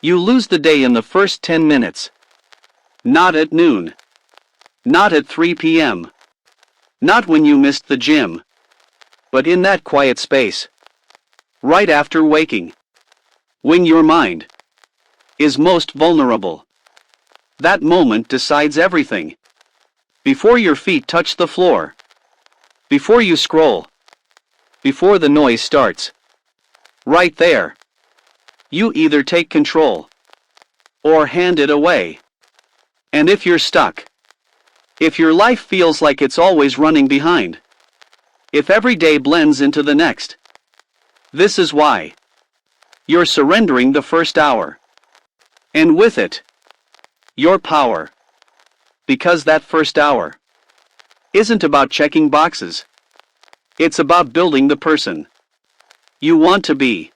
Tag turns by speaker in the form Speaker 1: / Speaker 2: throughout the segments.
Speaker 1: You lose the day in the first 10 minutes. Not at noon. Not at 3 p.m. Not when you missed the gym. But in that quiet space. Right after waking. When your mind is most vulnerable. That moment decides everything. Before your feet touch the floor. Before you scroll. Before the noise starts. Right there. You either take control or hand it away. And if you're stuck, if your life feels like it's always running behind, if every day blends into the next, this is why you're surrendering the first hour. And with it, your power. Because that first hour isn't about checking boxes. It's about building the person you want to be.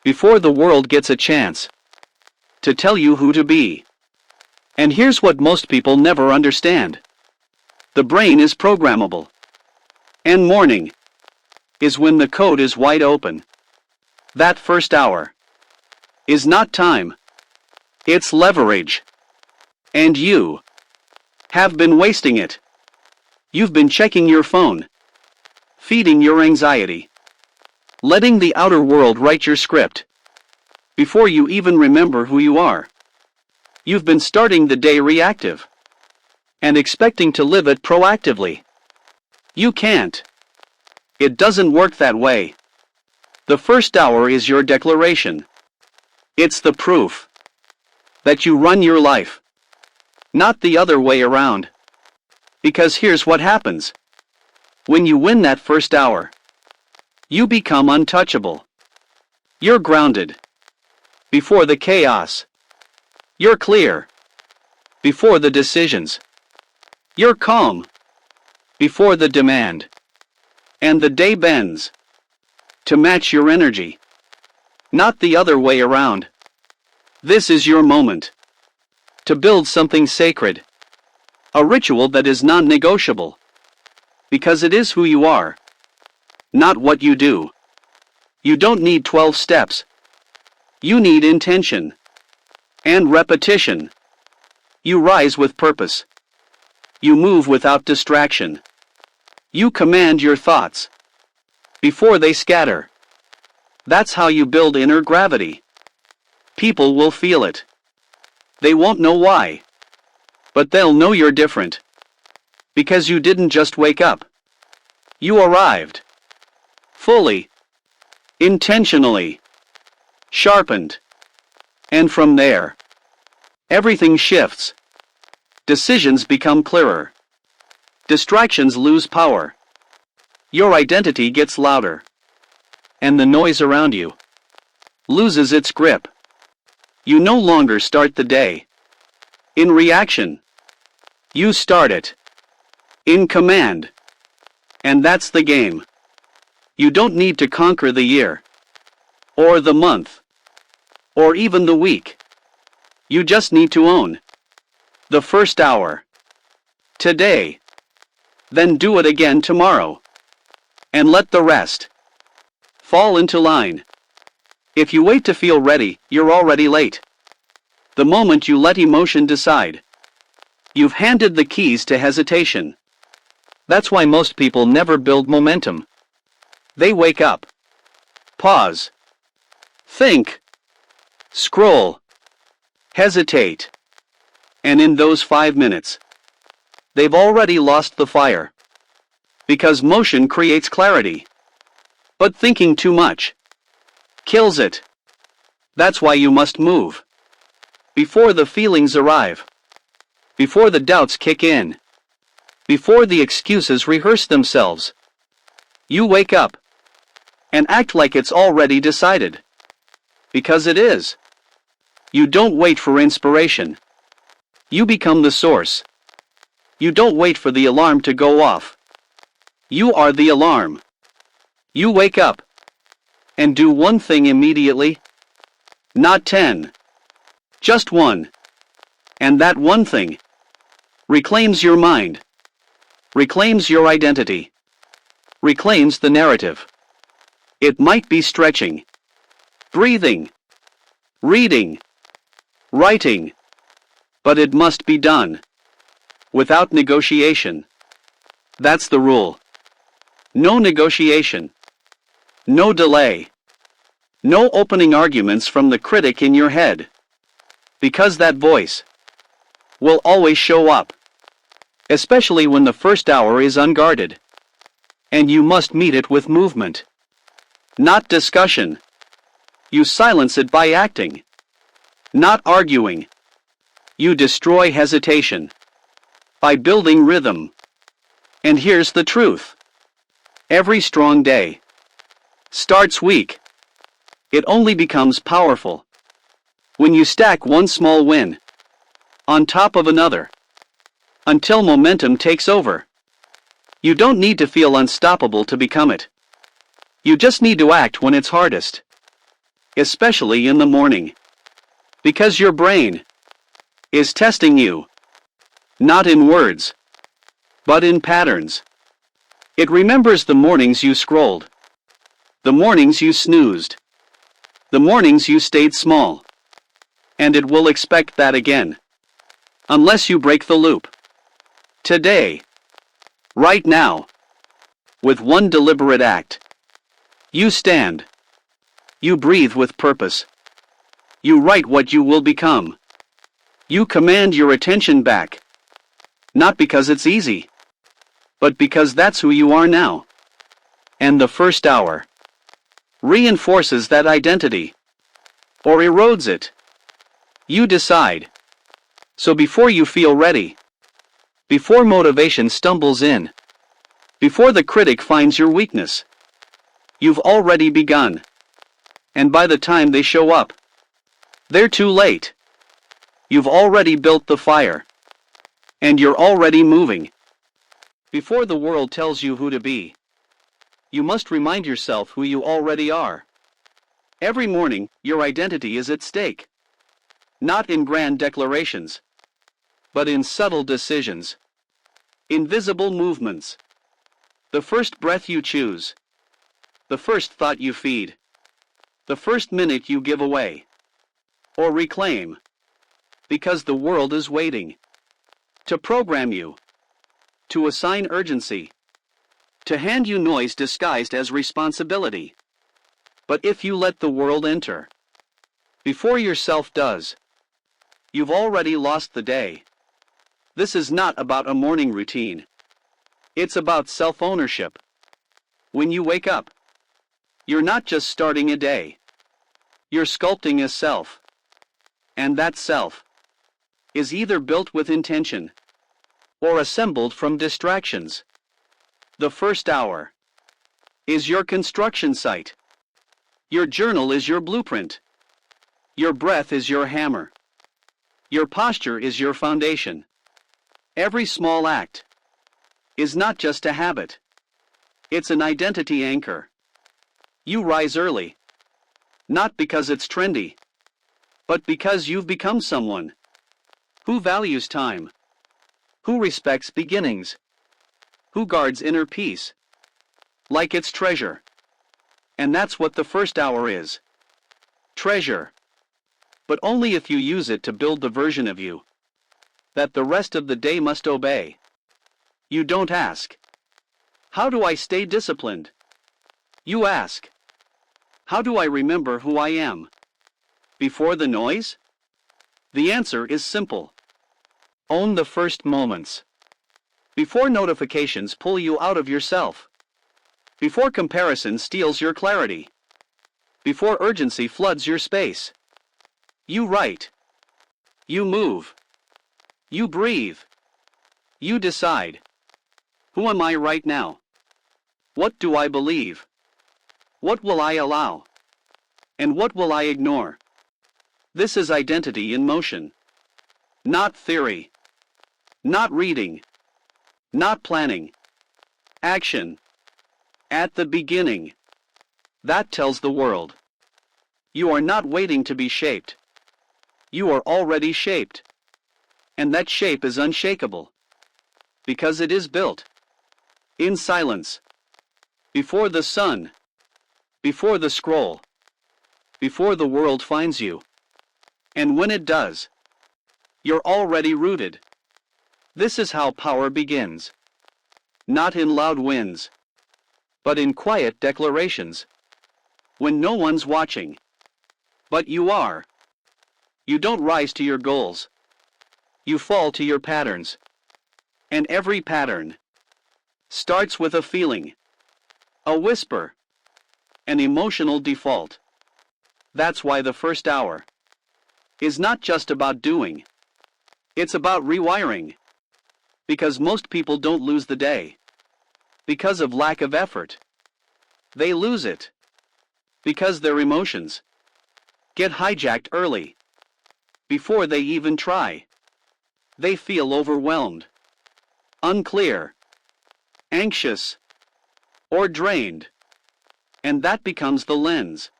Speaker 1: Before the world gets a chance to tell you who to be. And here's what most people never understand. The brain is programmable. And morning is when the code is wide open. That first hour is not time. It's leverage. And you have been wasting it. You've been checking your phone, feeding your anxiety, letting the outer world write your script. Before you even remember who you are, you've been starting the day reactive and expecting to live it proactively. You can't. It doesn't work that way. The first hour is your declaration. It's the proof that you run your life, not the other way around. Because here's what happens. When you win that first hour, you become untouchable. You're grounded. Before the chaos. You're clear. Before the decisions. You're calm. Before the demand. And the day bends to match your energy, not the other way around. This is your moment to build something sacred, a ritual that is non-negotiable, because it is who you are, not what you do. You don't need 12 steps. You need intention and repetition. You rise with purpose. You move without distraction. You command your thoughts before they scatter. That's how you build inner gravity. People will feel it. They won't know why, but they'll know you're different. Because you didn't just wake up. You arrived. Fully. Intentionally. Sharpened. And from there, everything shifts. Decisions become clearer. Distractions lose power. Your identity gets louder. And the noise around you loses its grip. You no longer start the day in reaction. You start it in command. And that's the game. You don't need to conquer the year, or the month, or even the week. You just need to own the first hour today. Then do it again tomorrow. And let the rest fall into line. If you wait to feel ready, you're already late. The moment you let emotion decide, you've handed the keys to hesitation. That's why most people never build momentum. They wake up, pause, think, scroll, hesitate. And in those 5 minutes, they've already lost the fire. Because motion creates clarity. But thinking too much kills it. That's why you must move. Before the feelings arrive. Before the doubts kick in. Before the excuses rehearse themselves. You wake up and act like it's already decided. Because it is. You don't wait for inspiration. You become the source. You don't wait for the alarm to go off. You are the alarm. You wake up and do one thing immediately. Not 10. Just one. And that one thing reclaims your mind, reclaims your identity, reclaims the narrative. It might be stretching, breathing, reading, Writing. But it must be done. Without negotiation. That's the rule. No negotiation. No delay. No opening arguments from the critic in your head. Because that voice will always show up. Especially when the first hour is unguarded. And you must meet it with movement. Not discussion. You silence it by acting. Not arguing. You destroy hesitation. By building rhythm. And here's the truth. Every strong day starts weak. It only becomes powerful when you stack one small win on top of another until momentum takes over. You don't need to feel unstoppable to become it. You just need to act when it's hardest. Especially in the morning. Because your brain is testing you. Not in words, but in patterns. It remembers the mornings you scrolled. The mornings you snoozed. The mornings you stayed small. And it will expect that again. Unless you break the loop. Today. Right now. With one deliberate act. You stand. You breathe with purpose. You write what you will become. You command your attention back. Not because it's easy, but because that's who you are now. And the first hour reinforces that identity, or erodes it. You decide. So before you feel ready, before motivation stumbles in, before the critic finds your weakness, you've already begun. And by the time they show up, they're too late. You've already built the fire. And you're already moving. Before the world tells you who to be, you must remind yourself who you already are. Every morning, your identity is at stake. Not in grand declarations, but in subtle decisions. Invisible movements. The first breath you choose. The first thought you feed. The first minute you give away. Or reclaim. Because the world is waiting. To program you. To assign urgency. To hand you noise disguised as responsibility. But if you let the world enter, before yourself does, you've already lost the day. This is not about a morning routine. It's about self-ownership. When you wake up, you're not just starting a day. You're sculpting a self. And that self is either built with intention or assembled from distractions. The first hour is your construction site. Your journal is your blueprint. Your breath is your hammer. Your posture is your foundation. Every small act is not just a habit. It's an identity anchor. You rise early, not because it's trendy, but because you've become someone who values time, who respects beginnings, who guards inner peace like it's treasure. And that's what the first hour is. Treasure. But only if you use it to build the version of you that the rest of the day must obey. You don't ask, how do I stay disciplined? You ask, how do I remember who I am? Before the noise? The answer is simple. Own the first moments. Before notifications pull you out of yourself. Before comparison steals your clarity. Before urgency floods your space. You write. You move. You breathe. You decide. Who am I right now? What do I believe? What will I allow? And what will I ignore? This is identity in motion. Not theory. Not reading. Not planning. Action. At the beginning. That tells the world. You are not waiting to be shaped. You are already shaped. And that shape is unshakable. Because it is built. In silence. Before the sun. Before the scroll. Before the world finds you. And when it does, you're already rooted. This is how power begins. Not in loud winds, but in quiet declarations. When no one's watching, but you are. You don't rise to your goals. You fall to your patterns. And every pattern starts with a feeling, a whisper, an emotional default. That's why the first hour is not just about doing. It's about rewiring. Because most people don't lose the day because of lack of effort. They lose it because their emotions get hijacked early. Before they even try, they feel overwhelmed, unclear, anxious, or drained. And that becomes the lens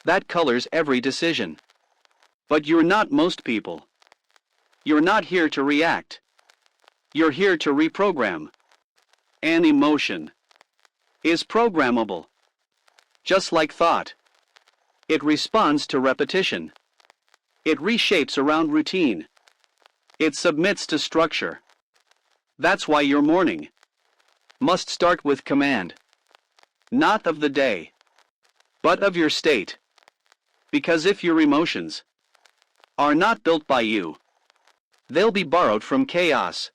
Speaker 1: that colors every decision. But you're not most people. You're not here to react. You're here to reprogram. An emotion is programmable. Just like thought. It responds to repetition. It reshapes around routine. It submits to structure. That's why your morning must start with command. Not of the day, but of your state. Because if your emotions are not built by you, they'll be borrowed from chaos.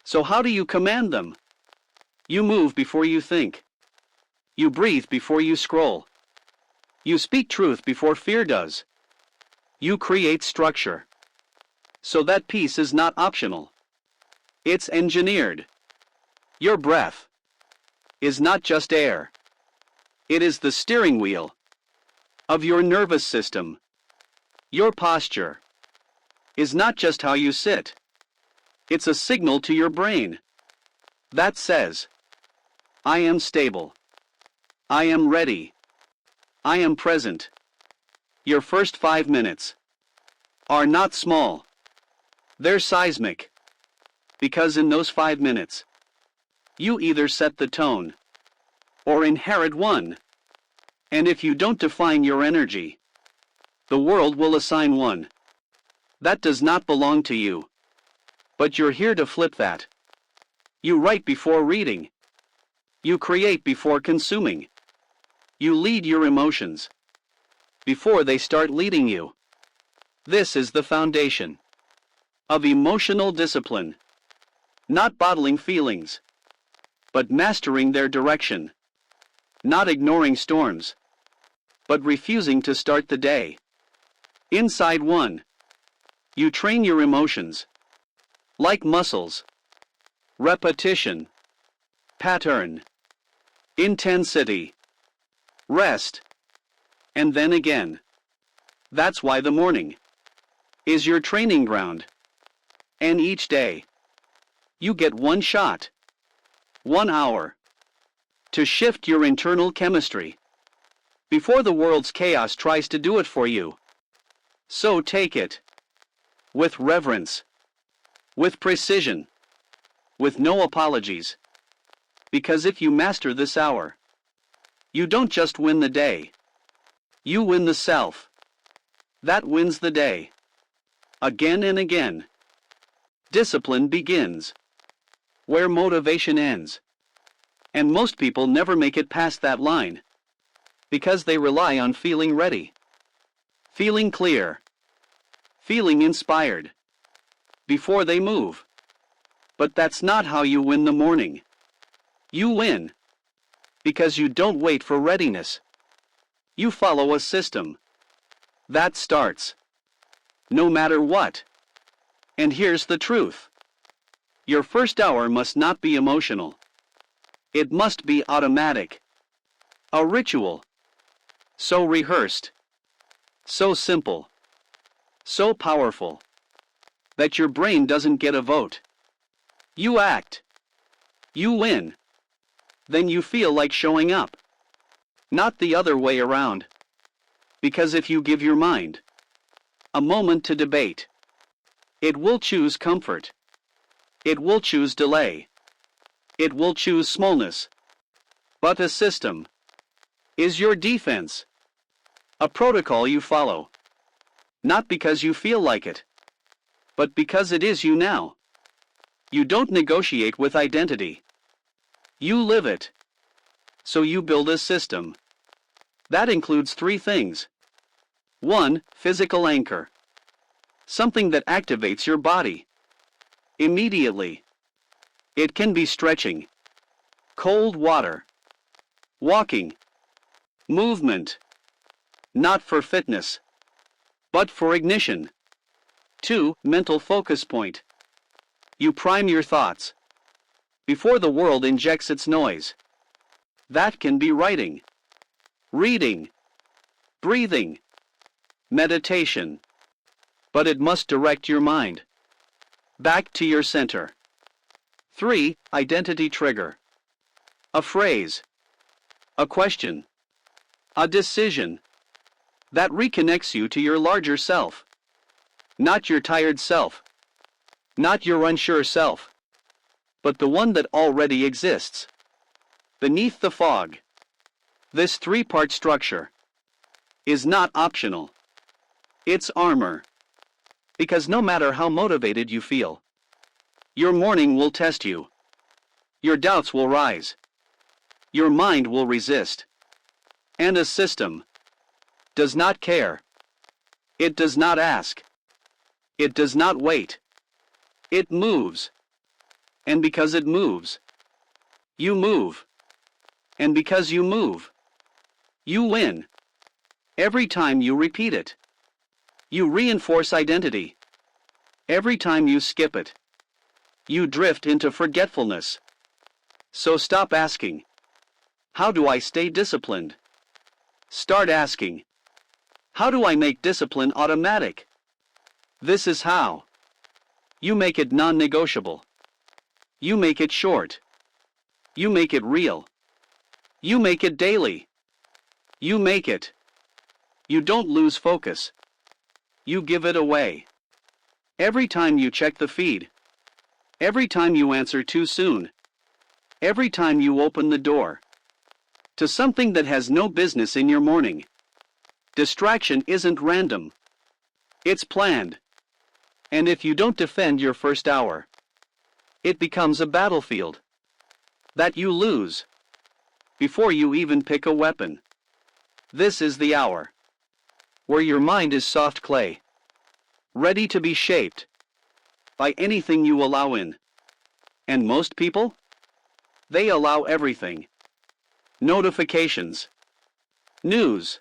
Speaker 1: So how do you command them? You move before you think. You breathe before you scroll. You speak truth before fear does. You create structure. So that peace is not optional. It's engineered. Your breath is not just air. It is the steering wheel of your nervous system. Your posture is not just how you sit. It's a signal to your brain that says, I am stable. I am ready. I am present. Your first 5 minutes are not small. They're seismic. Because in those 5 minutes, you either set the tone or inherit one. And if you don't define your energy, the world will assign one that does not belong to you. But you're here to flip that. You write before reading. You create before consuming. You lead your emotions before they start leading you. This is the foundation of emotional discipline. Not bottling feelings, but mastering their direction. Not ignoring storms, but refusing to start the day inside one. You train your emotions like muscles. Repetition, pattern, intensity, rest, and then again. That's why the morning is your training ground. And each day, you get one shot, 1 hour, to shift your internal chemistry before the world's chaos tries to do it for you. So take it with reverence, with precision, with no apologies. Because if you master this hour, you don't just win the day. You win the self. That wins the day. Again and again. Discipline begins where motivation ends. And most people never make it past that line. Because they rely on feeling ready. Feeling clear. Feeling inspired. Before they move. But that's not how you win the morning. You win because you don't wait for readiness. You follow a system that starts no matter what. And here's the truth. Your first hour must not be emotional. It must be automatic. A ritual. So rehearsed. So simple. So powerful. That your brain doesn't get a vote. You act. You win. Then you feel like showing up. Not the other way around. Because if you give your mind a moment to debate, it will choose comfort. It will choose delay. It will choose smallness. But a system is your defense. A protocol you follow. Not because you feel like it, but because it is you now. You don't negotiate with identity. You live it. So you build a system. That includes 3 things. 1. Physical anchor. Something that activates your body immediately. It can be stretching, cold water, walking, movement. Not for fitness, but for ignition. 2. Mental focus point. You prime your thoughts before the world injects its noise. That can be writing, reading, breathing, meditation. But it must direct your mind back to your center. 3. Identity trigger. A phrase, a question, a decision that reconnects you to your larger self. Not your tired self, not your unsure self, but the one that already exists beneath the fog. This 3-part structure is not optional. It's armor. Because no matter how motivated you feel, your morning will test you. Your doubts will rise. Your mind will resist. And a system does not care. It does not ask. It does not wait. It moves. And because it moves, you move. And because you move, you win. Every time you repeat it, you reinforce identity. Every time you skip it, you drift into forgetfulness. So stop asking, how do I stay disciplined? Start asking, how do I make discipline automatic? This is how. You make it non-negotiable. You make it short. You make it real. You make it daily. You make it. You don't lose focus. You give it away. Every time you check the feed. Every time you answer too soon. Every time you open the door to something that has no business in your morning. Distraction isn't random. It's planned. And if you don't defend your first hour, it becomes a battlefield that you lose before you even pick a weapon. This is the hour where your mind is soft clay, ready to be shaped by anything you allow in. And most people? They allow everything. Notifications, news,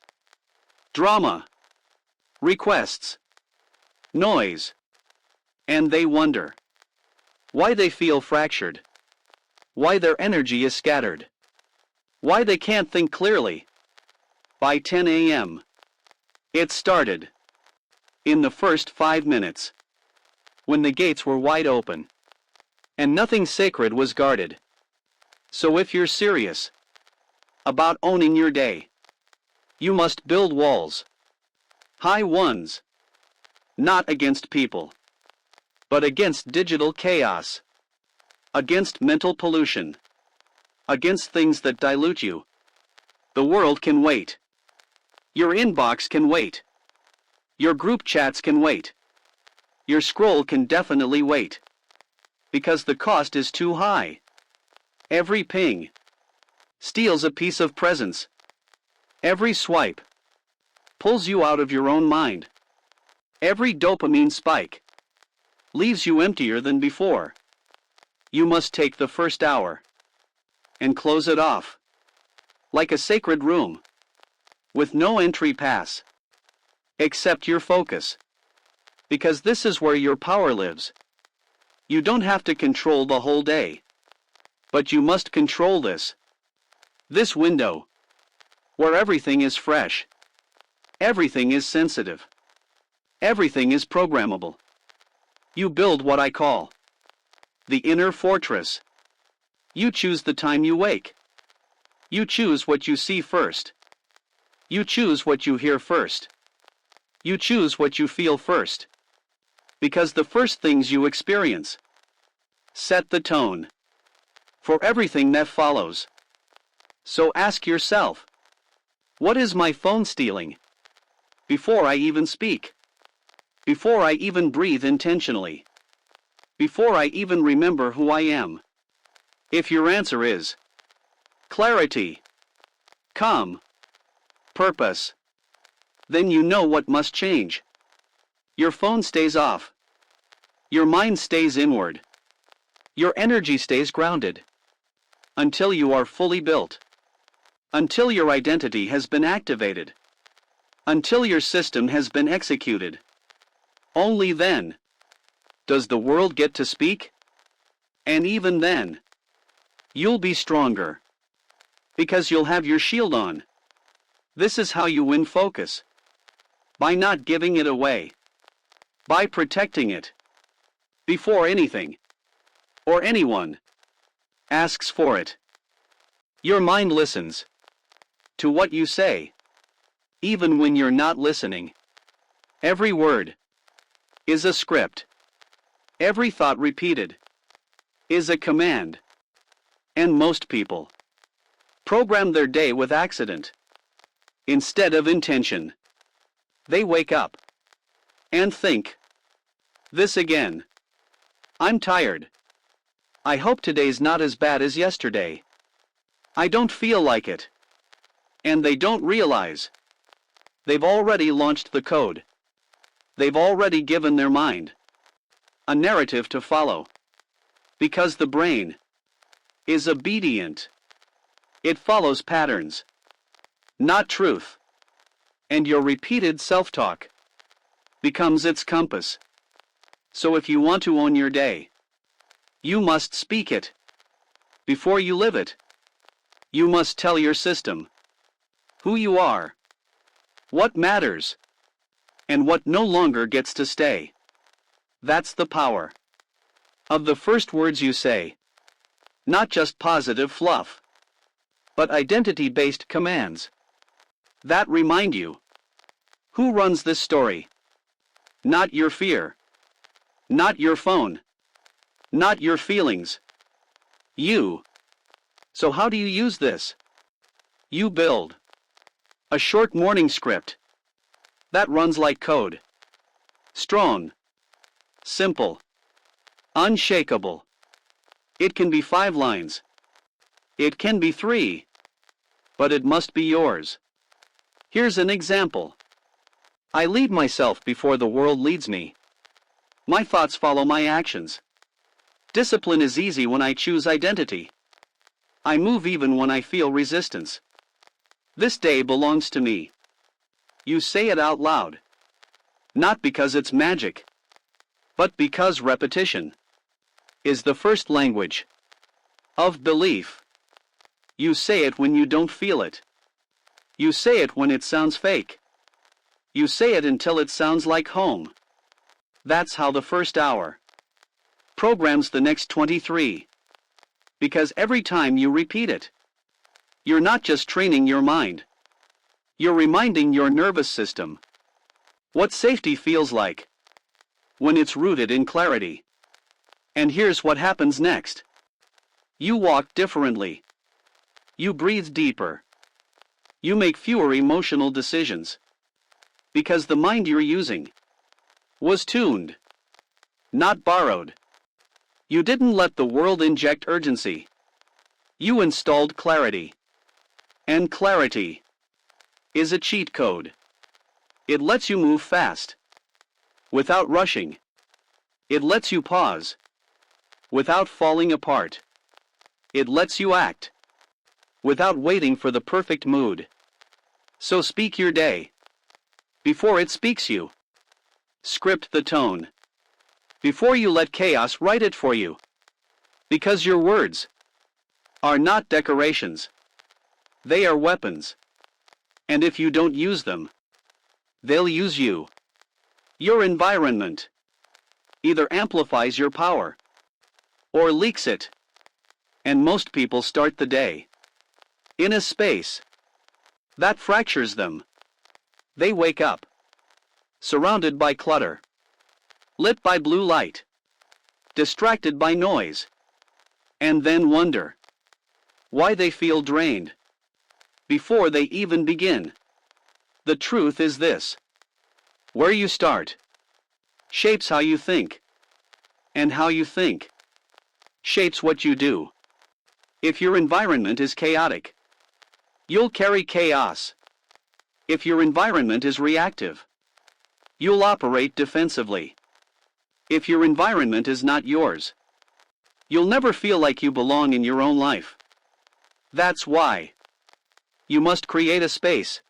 Speaker 1: drama, requests, noise. And they wonder why they feel fractured, why their energy is scattered, why they can't think clearly. By 10 a.m., it started. In the first 5 minutes, when the gates were wide open, and nothing sacred was guarded. So if you're serious about owning your day, you must build walls. High ones. Not against people, but against digital chaos, against mental pollution, against things that dilute you. The world can wait. Your inbox can wait. Your group chats can wait. Your scroll can definitely wait. Because the cost is too high. Every ping steals a piece of presence. Every swipe pulls you out of your own mind. Every dopamine spike leaves you emptier than before. You must take the first hour and close it off like a sacred room with no entry pass except your focus. Because this is where your power lives. You don't have to control the whole day, but you must control this window where everything is fresh, everything is sensitive, everything is programmable. You build what I call the inner fortress. You choose the time you wake. You choose what you see first. You choose what you hear first. You choose what you feel first. Because the first things you experience set the tone for everything that follows. So ask yourself, what is my phone stealing? Before I even speak. Before I even breathe intentionally. Before I even remember who I am. If your answer is clarity, calm, purpose, then you know what must change. Your phone stays off. Your mind stays inward. Your energy stays grounded. Until you are fully built. Until your identity has been activated. Until your system has been executed. Only then does the world get to speak. And even then, you'll be stronger. Because you'll have your shield on. This is how you win focus. By not giving it away. By protecting it. Before anything or anyone asks for it. Your mind listens to what you say, even when you're not listening. Every word is a script. Every thought repeated is a command. And most people program their day with accident instead of intention. They wake up and think this again. I'm tired. I hope today's not as bad as yesterday. I don't feel like it. And they don't realize they've already launched the code. They've already given their mind a narrative to follow. Because the brain is obedient. It follows patterns, not truth. And your repeated self-talk becomes its compass. So if you want to own your day, you must speak it. Before you live it, you must tell your system who you are, what matters, and what no longer gets to stay. That's the power of the first words you say. Not just positive fluff, but identity-based commands that remind you who runs this story. Not your fear. Not your phone. Not your feelings. You. So how do you use this? You build a short morning script that runs like code. Strong. Simple. Unshakable. It can be 5 lines. It can be 3. But it must be yours. Here's an example. I lead myself before the world leads me. My thoughts follow my actions. Discipline is easy when I choose identity. I move even when I feel resistance. This day belongs to me. You say it out loud. Not because it's magic, but because repetition is the first language of belief. You say it when you don't feel it. You say it when it sounds fake. You say it until it sounds like home. That's how the first hour programs the next 23. Because every time you repeat it, you're not just training your mind. You're reminding your nervous system what safety feels like when it's rooted in clarity. And here's what happens next. You walk differently. You breathe deeper. You make fewer emotional decisions. Because the mind you're using was tuned, not borrowed. You didn't let the world inject urgency. You installed clarity. And clarity is a cheat code. It lets you move fast, without rushing. It lets you pause, without falling apart. It lets you act, without waiting for the perfect mood. So speak your day before it speaks you. Script the tone before you let chaos write it for you. Because your words are not decorations. They are weapons. And if you don't use them, they'll use you. Your environment either amplifies your power or leaks it. And most people start the day in a space that fractures them. They wake up surrounded by clutter, lit by blue light, distracted by noise, and then wonder why they feel drained before they even begin. The truth is this: where you start shapes how you think. And how you think shapes what you do. If your environment is chaotic, you'll carry chaos. If your environment is reactive, you'll operate defensively. If your environment is not yours, you'll never feel like you belong in your own life. That's why you must create a space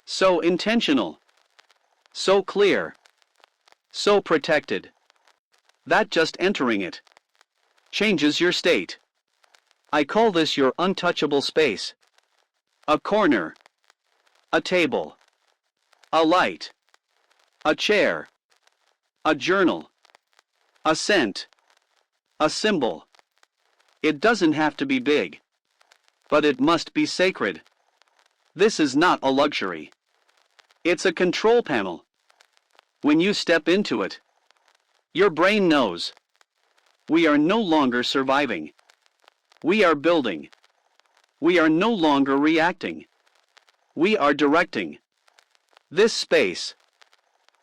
Speaker 1: so intentional, so clear, so protected, that just entering it changes your state. I call this your untouchable space. A corner, a table, a light, a chair, a journal, a scent, a symbol. It doesn't have to be big, but it must be sacred. This is not a luxury. It's a control panel. When you step into it, your brain knows. We are no longer surviving. We are building. We are no longer reacting. We are directing. This space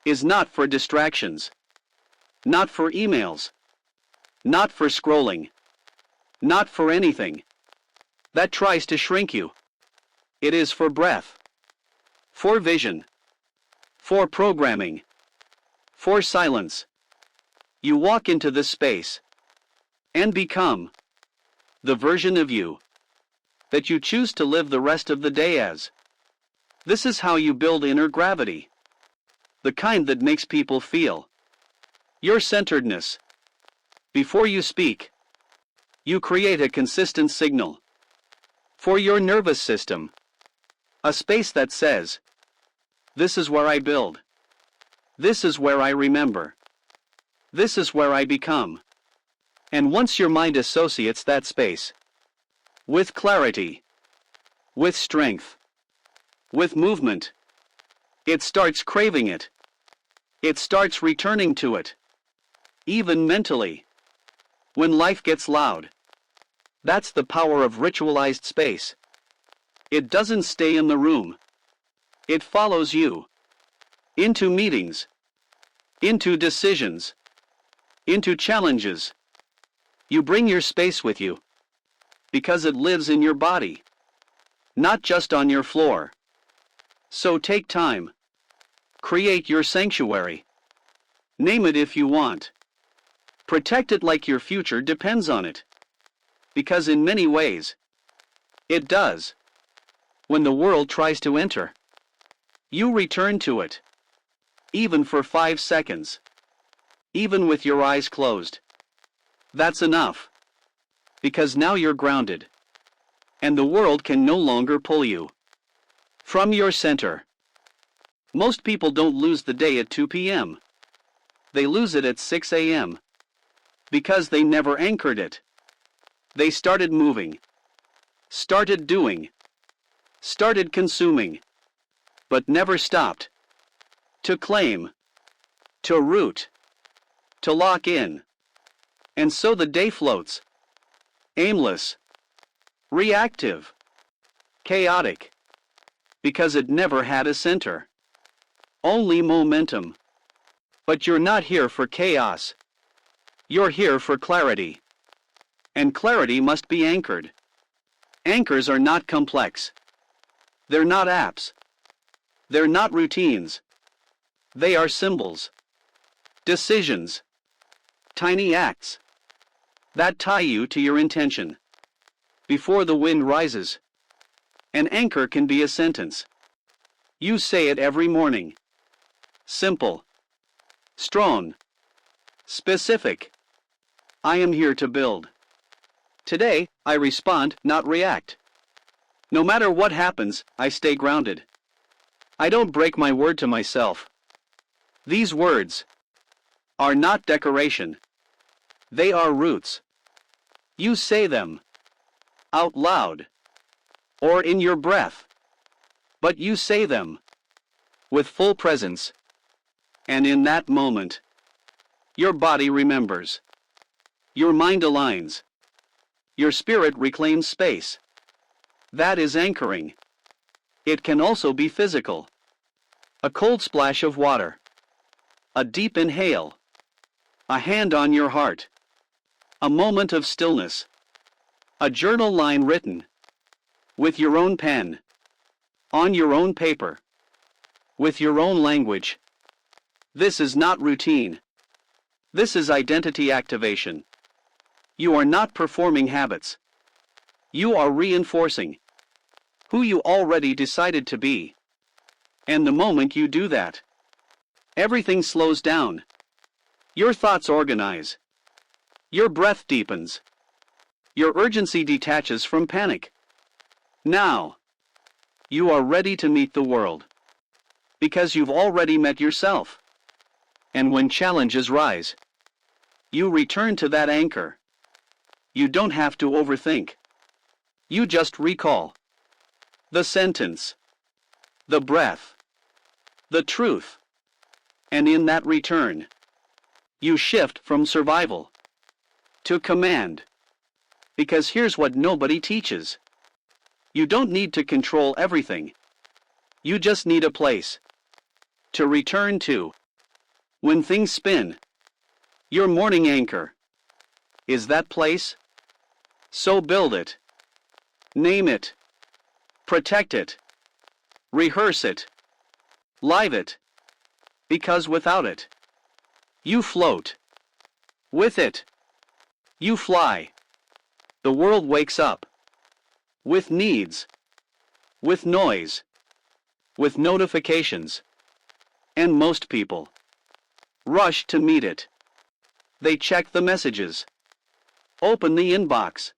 Speaker 1: is not for distractions, not for emails, not for scrolling, not for anything that tries to shrink you. It is for breath, for vision, for programming, for silence. You walk into this space and become the version of you that you choose to live the rest of the day as. This is how you build inner gravity, the kind that makes people feel your centeredness. Before you speak, you create a consistent signal for your nervous system, a space that says, this is where I build. This is where I remember. This is where I become. And once your mind associates that space with clarity, with strength, with movement, it starts craving it. It starts returning to it, even mentally. When life gets loud, that's the power of ritualized space. It doesn't stay in the room. It follows you into meetings, into decisions, into challenges. You bring your space with you because it lives in your body, not just on your floor. So take time. Create your sanctuary. Name it if you want. Protect it like your future depends on it. Because in many ways, it does. When the world tries to enter, you return to it. Even for 5 seconds. Even with your eyes closed. That's enough. Because now you're grounded. And the world can no longer pull you from your center. Most people don't lose the day at 2 p.m. They lose it at 6 a.m. Because they never anchored it. They started moving, started doing, started consuming, but never stopped to claim, to root, to lock in. And so the day floats, aimless, reactive, chaotic, because it never had a center. Only momentum. But you're not here for chaos. You're here for clarity. And clarity must be anchored. Anchors are not complex. They're not apps. They're not routines. They are symbols, decisions, tiny acts that tie you to your intention. Before the wind rises, an anchor can be a sentence. You say it every morning. Simple, strong, specific. I am here to build. Today, I respond, not react. No matter what happens, I stay grounded. I don't break my word to myself. These words are not decoration. They are roots. You say them out loud or in your breath, but you say them with full presence. And in that moment, your body remembers. Your mind aligns. Your spirit reclaims space. That is anchoring. It can also be physical. A cold splash of water. A deep inhale. A hand on your heart. A moment of stillness. A journal line written. With your own pen. On your own paper. With your own language. This is not routine. This is identity activation. You are not performing habits. You are reinforcing who you already decided to be. And the moment you do that, everything slows down. Your thoughts organize. Your breath deepens. Your urgency detaches from panic. Now, you are ready to meet the world. Because you've already met yourself. And when challenges rise, you return to that anchor. You don't have to overthink. You just recall the sentence, the breath, the truth. And in that return, you shift from survival to command. Because here's what nobody teaches. You don't need to control everything. You just need a place to return to. When things spin, your morning anchor is that place. So build it. Name it. Protect it. Rehearse it. Live it. Because without it, you float. With it, you fly. The world wakes up. With needs. With noise. With notifications. And most people rush to meet it. They check the messages. Open the inbox.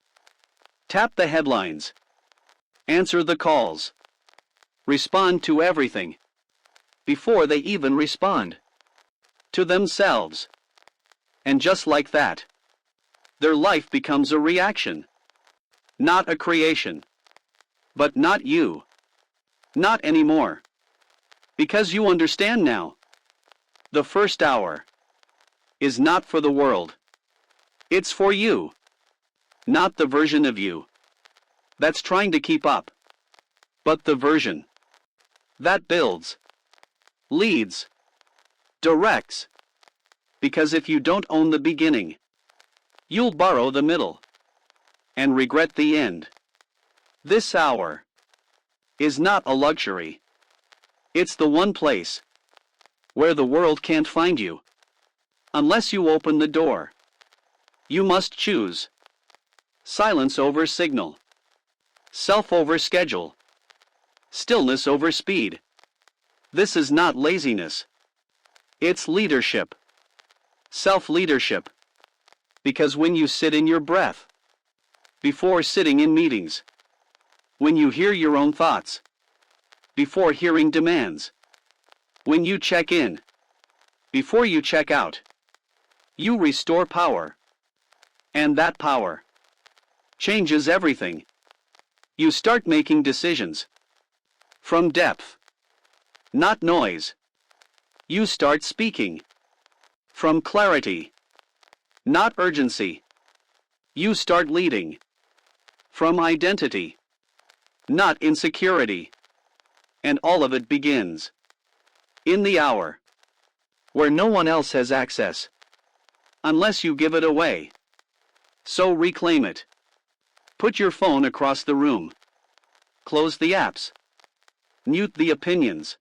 Speaker 1: Tap the headlines. Answer the calls. Respond to everything. Before they even respond to themselves. And just like that, their life becomes a reaction. Not a creation. But not you. Not anymore. Because you understand now. The first hour is not for the world. It's for you. Not the version of you that's trying to keep up, but the version that builds, leads, directs. Because if you don't own the beginning, you'll borrow the middle and regret the end. This hour is not a luxury. It's the one place where the world can't find you unless you open the door. You must choose. Silence over signal. Self over schedule. Stillness over speed. This is not laziness. It's leadership. Self-leadership. Because when you sit in your breath, before sitting in meetings, when you hear your own thoughts, before hearing demands, when you check in, before you check out, you restore power. And that power changes everything. You start making decisions from depth, not noise. You start speaking from clarity, not urgency. You start leading from identity, not insecurity. And all of it begins in the hour where no one else has access unless you give it away. So reclaim it. Put your phone across the room. Close the apps. Mute the opinions.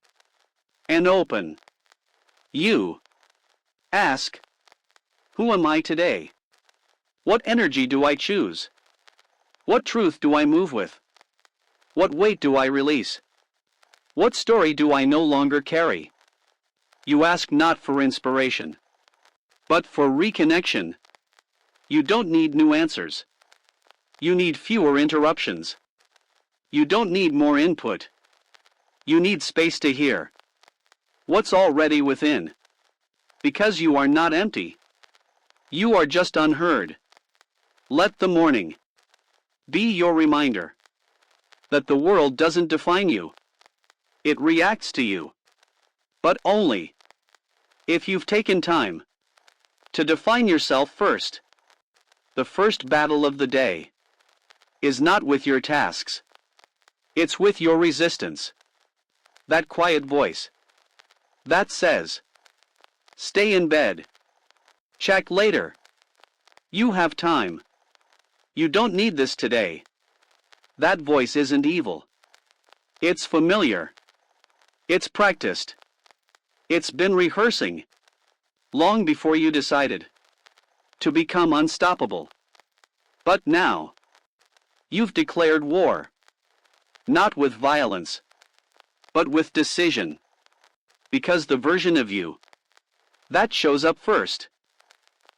Speaker 1: And open. You. Ask, who am I today? What energy do I choose? What truth do I move with? What weight do I release? What story do I no longer carry? You ask not for inspiration, but for reconnection. You don't need new answers. You need fewer interruptions. You don't need more input. You need space to hear what's already within. Because you are not empty. You are just unheard. Let the morning be your reminder that the world doesn't define you. It reacts to you. But only if you've taken time to define yourself first. The first battle of the day is not with your tasks. It's with your resistance. That quiet voice that says, Stay in bed. Check later. You have time. You don't need this today. That voice isn't evil. It's familiar. It's practiced. It's been rehearsing. Long before you decided to become unstoppable. But now, you've declared war. Not with violence, but with decision. Because the version of you that shows up first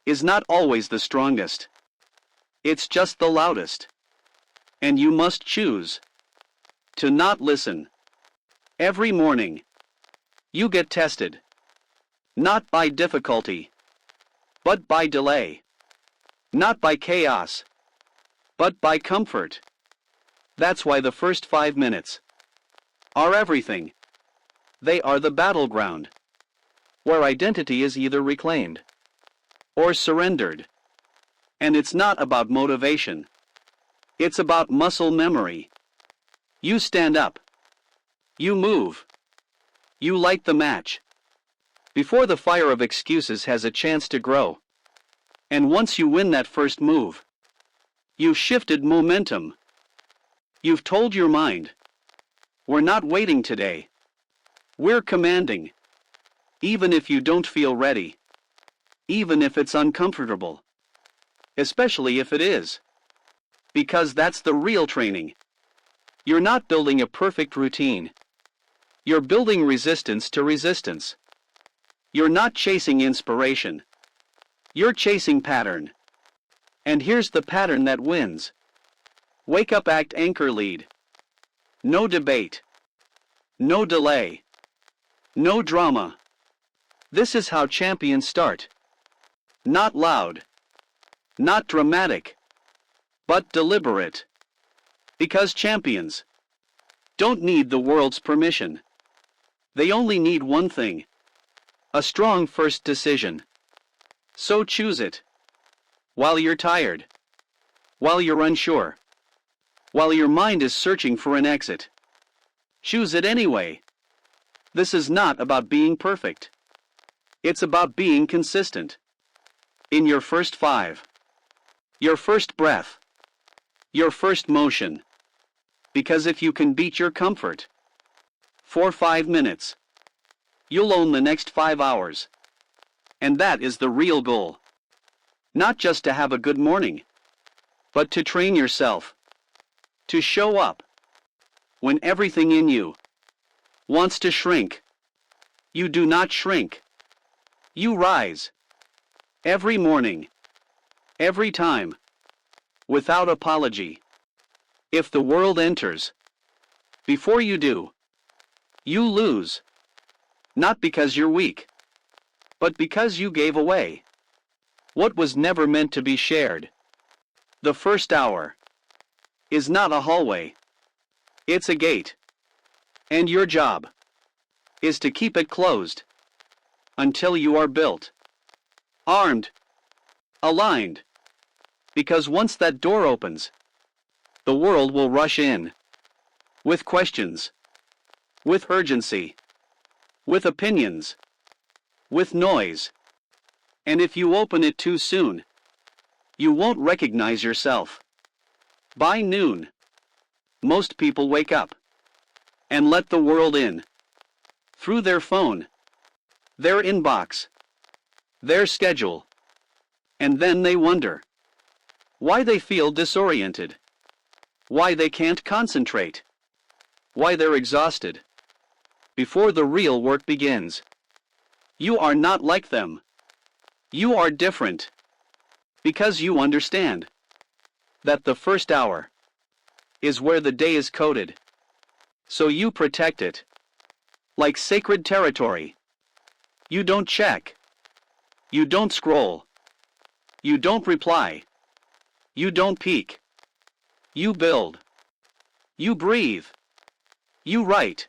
Speaker 1: is not always the strongest. It's just the loudest. And you must choose to not listen. Every morning, you get tested. Not by difficulty, but by delay. Not by chaos, but by comfort. That's why the first 5 minutes are everything. They are the battleground, where identity is either reclaimed or surrendered. And it's not about motivation. It's about muscle memory. You stand up. You move. You light the match before the fire of excuses has a chance to grow. And once you win that first move, you've shifted momentum. You've told your mind, we're not waiting today. We're commanding. Even if you don't feel ready. Even if it's uncomfortable. Especially if it is. Because that's the real training. You're not building a perfect routine. You're building resistance to resistance. You're not chasing inspiration. You're chasing pattern. And here's the pattern that wins. Wake up, act, anchor, lead. No debate. No delay. No drama. This is how champions start. Not loud. Not dramatic. But deliberate. Because champions don't need the world's permission. They only need one thing. A strong first decision. So choose it. While you're tired. While you're unsure. While your mind is searching for an exit. Choose it anyway. This is not about being perfect. It's about being consistent. In your first 5. Your first breath. Your first motion. Because if you can beat your comfort for 5 minutes, you'll own the next 5 hours. And that is the real goal. Not just to have a good morning, but to train yourself to show up when everything in you wants to shrink. You do not shrink. You rise. Every morning. Every time. Without apology. If the world enters before you do, you lose. Not because you're weak, but because you gave away what was never meant to be shared. The first hour is not a hallway. It's a gate. And your job is to keep it closed until you are built, armed, aligned. Because once that door opens, the world will rush in with questions, with urgency, with opinions, with noise. And if you open it too soon, you won't recognize yourself. By noon, most people wake up and let the world in through their phone, their inbox, their schedule. And then they wonder why they feel disoriented, why they can't concentrate, why they're exhausted. Before the real work begins, you are not like them. You are different. Because you understand that the first hour is where the day is coded. So you protect it like sacred territory. You don't check. You don't scroll. You don't reply. You don't peek. You build. You breathe. You write.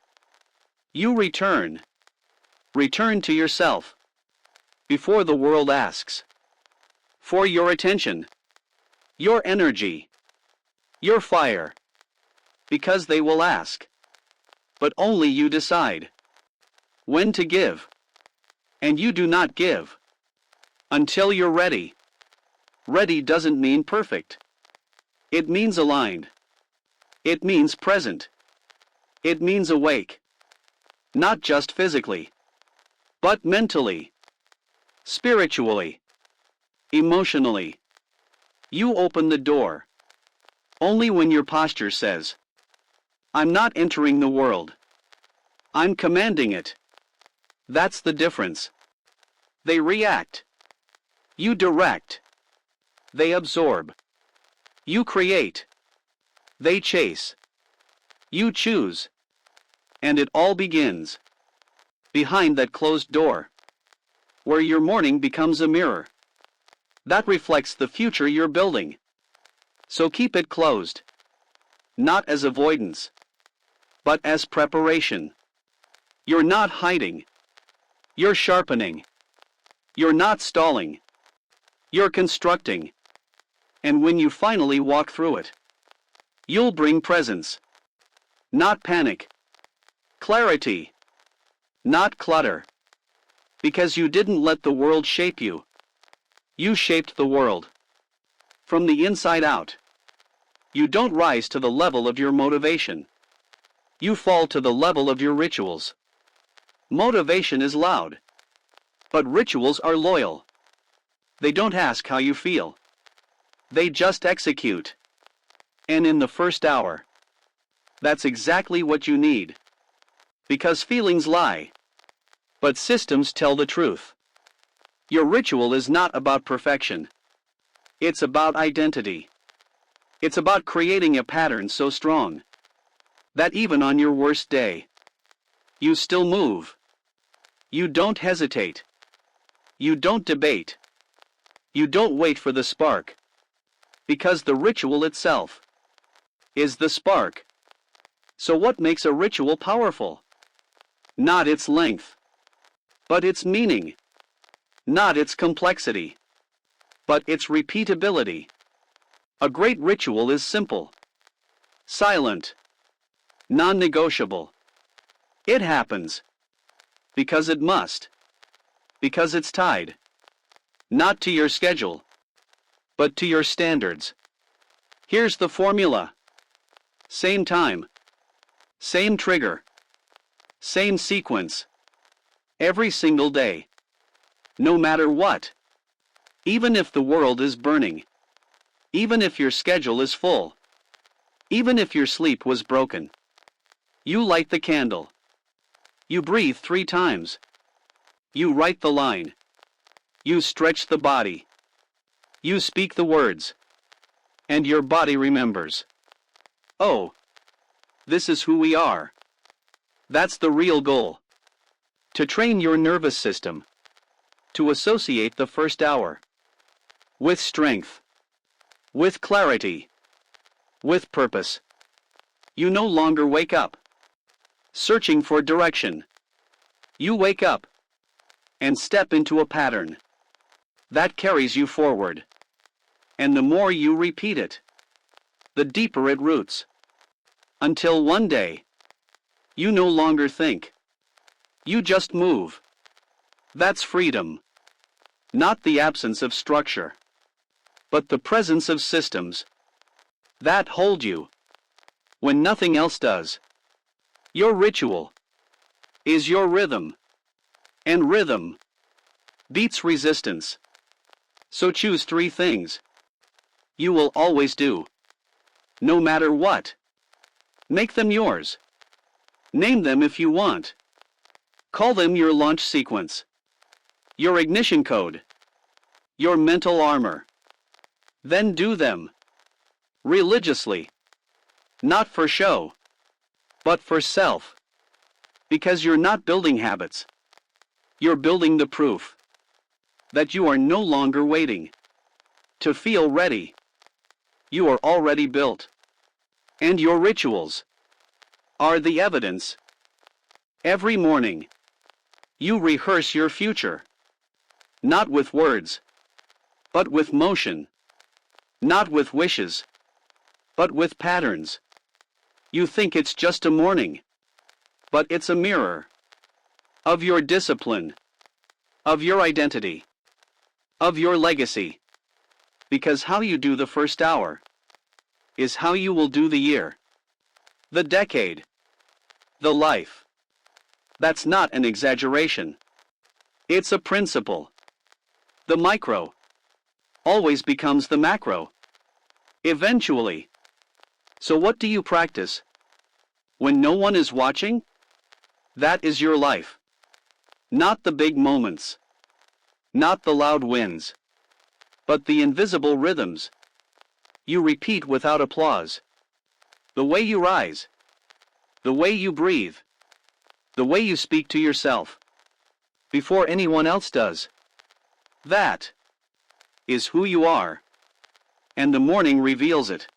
Speaker 1: You return. Return to yourself before the world asks for your attention, your energy, your fire. Because they will ask. But only you decide when to give And you do not give until you're ready. Ready doesn't mean perfect. It means aligned. It means present. It means awake. Not just physically, but mentally, spiritually, emotionally. You open the door only when your posture says, I'm not entering the world. I'm commanding it. That's the difference. They react. You direct. They absorb. You create. They chase. You choose. And it all begins behind that closed door, where your morning becomes a mirror that reflects the future you're building. So keep it closed, not as avoidance, but as preparation. You're not hiding. You're sharpening. You're not stalling. You're constructing. And when you finally walk through it, you'll bring presence, not panic. Clarity, not clutter. Because you didn't let the world shape you. You shaped the world from the inside out. You don't rise to the level of your motivation. You fall to the level of your rituals. Motivation is loud, but rituals are loyal. They don't ask how you feel. They just execute. And in the first hour, that's exactly what you need. Because feelings lie, but systems tell the truth. Your ritual is not about perfection. It's about identity. It's about creating a pattern so strong that even on your worst day, you still move. You don't hesitate. You don't debate. You don't wait for the spark. Because the ritual itself is the spark. So what makes a ritual powerful? Not its length, but its meaning. Not its complexity, but its repeatability. A great ritual is simple, silent, non-negotiable. It happens because it must, because it's tied, not to your schedule, but to your standards. Here's the formula. Same time, same trigger, same sequence, every single day, no matter what. Even if the world is burning, even if your schedule is full, even if your sleep was broken, you light the candle. You breathe 3 times. You write the line. You stretch the body. You speak the words. And your body remembers. Oh, this is who we are. That's the real goal. To train your nervous system to associate the first hour with strength, with clarity, with purpose. You no longer wake up searching for direction. You wake up and step into a pattern that carries you forward. And the more you repeat it, the deeper it roots. Until one day, you no longer think. You just move. That's freedom. Not the absence of structure, but the presence of systems that hold you when nothing else does. Your ritual is your rhythm, and rhythm beats resistance. So choose 3 things you will always do, no matter what. Make them yours. Name them if you want. Call them your launch sequence, your ignition code, your mental armor. Then do them religiously, not for show, but for self. Because you're not building habits. You're building the proof that you are no longer waiting to feel ready. You are already built. And your rituals are the evidence. Every morning, you rehearse your future, not with words, but with motion, not with wishes, but with patterns. You think it's just a morning, but it's a mirror of your discipline, of your identity, of your legacy. Because how you do the first hour is how you will do the year, the decade, the life. That's not an exaggeration. It's a principle. The micro always becomes the macro. Eventually. So what do you practice? When no one is watching? That is your life. Not the big moments. Not the loud wins. But the invisible rhythms. You repeat without applause. The way you rise. The way you breathe. The way you speak to yourself. Before anyone else does. That is who you are. And the morning reveals it.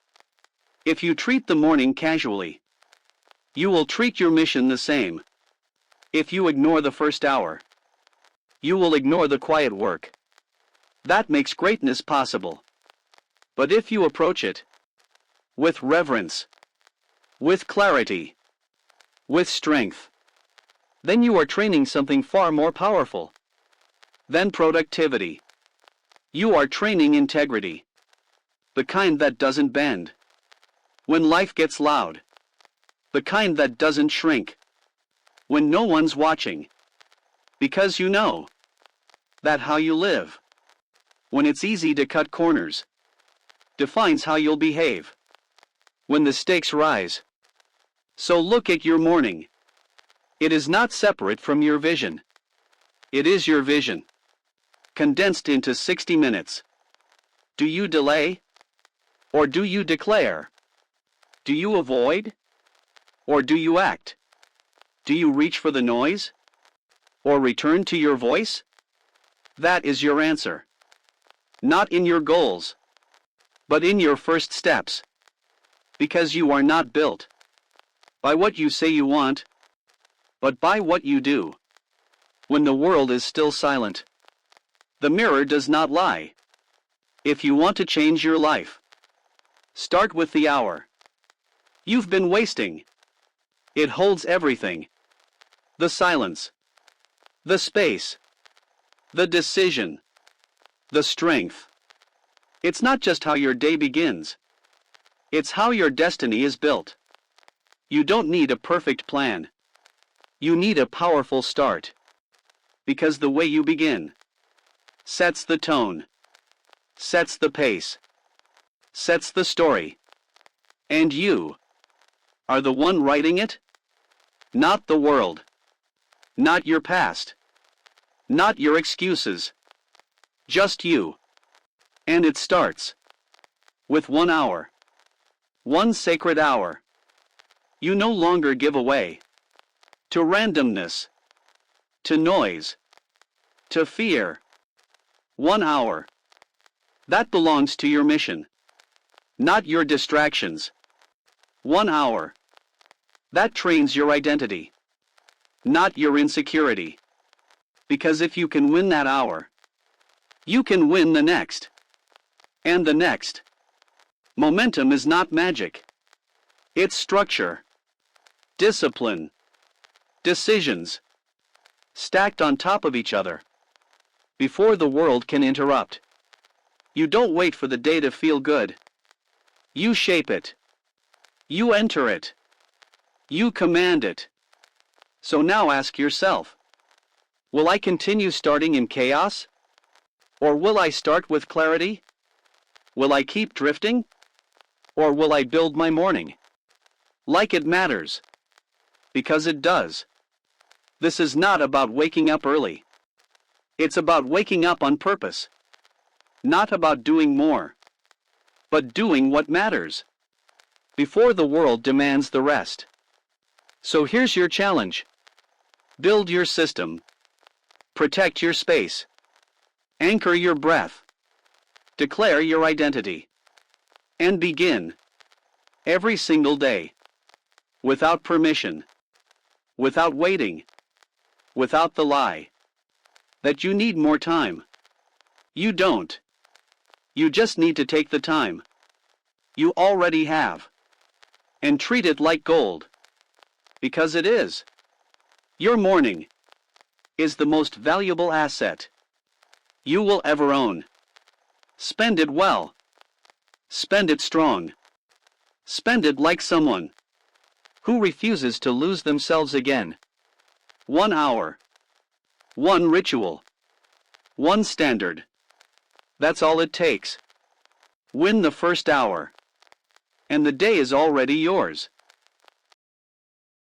Speaker 1: If you treat the morning casually, you will treat your mission the same. If you ignore the first hour, you will ignore the quiet work. That makes greatness possible. But if you approach it with reverence, with clarity, with strength, then you are training something far more powerful than productivity. You are training integrity, the kind that doesn't bend when life gets loud, the kind that doesn't shrink when no one's watching, because you know that how you live, when it's easy to cut corners, defines how you'll behave when the stakes rise. So look at your morning. It is not separate from your vision. It is your vision, condensed into 60 minutes. Do you delay? Or do you declare? Do you avoid? Or do you act? Do you reach for the noise? Or return to your voice? That is your answer. Not in your goals, but in your first steps. Because you are not built by what you say you want, but by what you do. When the world is still silent, the mirror does not lie. If you want to change your life, start with the hour you've been wasting. It holds everything. The silence, the space, the decision, the strength. It's not just how your day begins. It's how your destiny is built. You don't need a perfect plan. You need a powerful start. Because the way you begin sets the tone, sets the pace, sets the story. And you are the one writing it? Not the world. Not your past. Not your excuses. Just you. And it starts with 1 hour. One sacred hour. You no longer give away to randomness, to noise, to fear. 1 hour. That belongs to your mission, not your distractions. 1 hour. That trains your identity, not your insecurity. Because if you can win that hour, you can win the next, and the next. Momentum is not magic. It's structure, discipline, decisions, stacked on top of each other. Before the world can interrupt, you don't wait for the day to feel good. You shape it. You enter it. You command it. So now ask yourself, will I continue starting in chaos? Or will I start with clarity? Will I keep drifting? Or will I build my morning like it matters? Because it does. This is not about waking up early. It's about waking up on purpose. Not about doing more, but doing what matters before the world demands the rest. So here's your challenge. Build your system. Protect your space. Anchor your breath. Declare your identity. And begin every single day. Without permission. Without waiting. Without the lie that you need more time. You don't. You just need to take the time you already have and treat it like gold. Because it is. Your morning, is the most valuable asset you will ever own. Spend it well. Spend it strong. Spend it like someone who refuses to lose themselves again. 1 hour. One ritual. One standard. That's all it takes. Win the first hour, and the day is already yours.